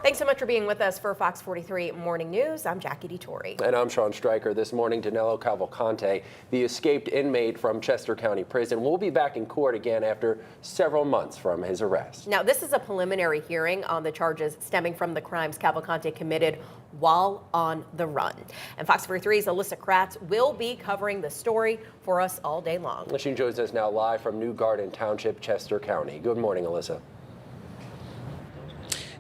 Thanks so much for being with us for Fox 43 Morning News. I'm Jackie DeTore. And I'm Sean Stryker. This morning, Danelo Cavalcante, the escaped inmate from Chester County Prison, will be back in court again after several months from his arrest. Now, this is a preliminary hearing on the charges stemming from the crimes Cavalcante committed while on the run. And Fox 43's Alyssa Kratz will be covering the story for us all day long. She joins us now live from New Garden Township, Chester County. Good morning, Alyssa.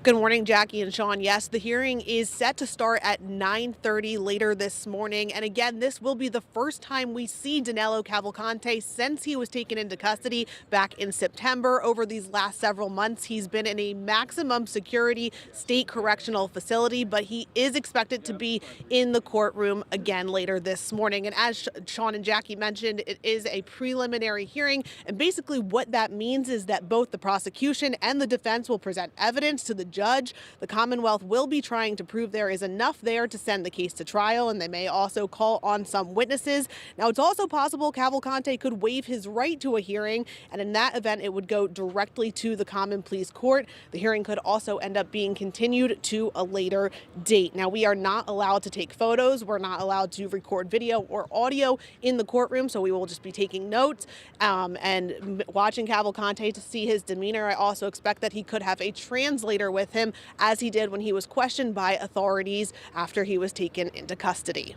Good morning, Jackie and Sean. Yes, the hearing is set to start at 9:30 later this morning. And again, this will be the first time we see Danelo Cavalcante since he was taken into custody back in September. Over these last several months, he's been in a maximum security state correctional facility, but he is expected to be in the courtroom again later this morning. And as Sean and Jackie mentioned, it is a preliminary hearing. And basically what that means is that both the prosecution and the defense will present evidence to the judge. The Commonwealth will be trying to prove there is enough there to send the case to trial, and they may also call on some witnesses. Now, it's also possible Cavalcante could waive his right to a hearing, and in that event, it would go directly to the Common Pleas Court. The hearing could also end up being continued to a later date. Now, we are not allowed to take photos. We're not allowed to record video or audio in the courtroom, so we will just be taking notes and watching Cavalcante to see his demeanor. I also expect that he could have a translator with him, as he did when he was questioned by authorities after he was taken into custody.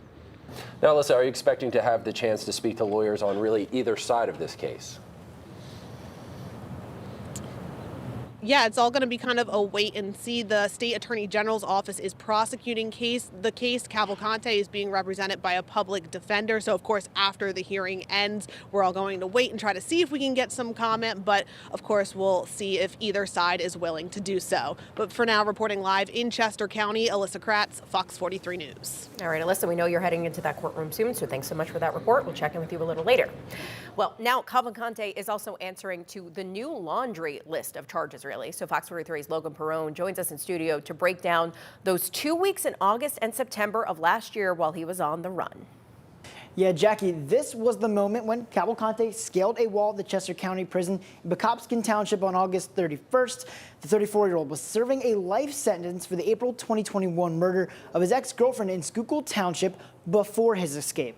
Now, Alyssa, are you expecting to have the chance to speak to lawyers on really either side of this case? Yeah, it's all going to be kind of a wait and see. The state attorney general's office is prosecuting the case. Cavalcante is being represented by a public defender. So, of course, after the hearing ends, we're all going to wait and try to see if we can get some comment. But, of course, we'll see if either side is willing to do so. But for now, reporting live in Chester County, Alyssa Kratz, Fox 43 News. All right, Alyssa, we know you're heading into that courtroom soon, so thanks so much for that report. We'll check in with you a little later. Well, now Cavalcante is also answering to the new laundry list of charges, really. So Fox 43's Logan Perrone joins us in studio to break down those 2 weeks in August and September of last year while he was on the run. Yeah, Jackie, this was the moment when Cavalcante scaled a wall at the Chester County Prison in Bacopskin Township on August 31st. The 34-year-old was serving a life sentence for the April 2021 murder of his ex-girlfriend in Schuylkill Township before his escape.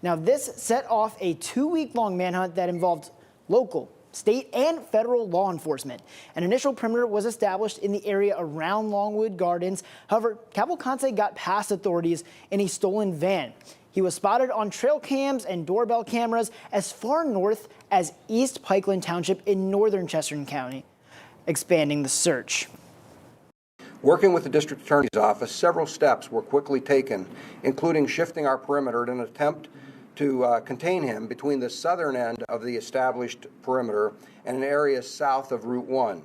Now, this set off a 2-week-long manhunt that involved local, state, and federal law enforcement. An initial perimeter was established in the area around Longwood Gardens. However, Cavalcante got past authorities in a stolen van. He was spotted on trail cams and doorbell cameras as far north as East Pikeland Township in northern Chester County, expanding the search. Working with the district attorney's office, several steps were quickly taken, including shifting our perimeter in an attempt to contain him between the southern end of the established perimeter and an area south of Route 1.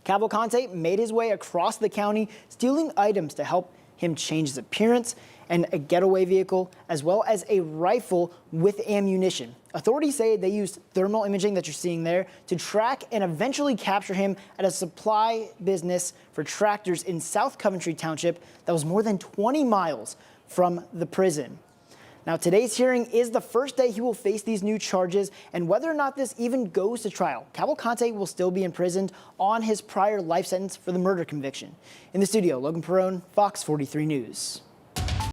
Cavalcante made his way across the county, stealing items to help him change his appearance, and a getaway vehicle, as well as a rifle with ammunition. Authorities say they used thermal imaging that you're seeing there to track and eventually capture him at a supply business for tractors in South Coventry Township that was more than 20 miles from the prison. Now, today's hearing is the first day he will face these new charges, and whether or not this even goes to trial, Cavalcante will still be imprisoned on his prior life sentence for the murder conviction. In the studio, Logan Perrone, Fox 43 News.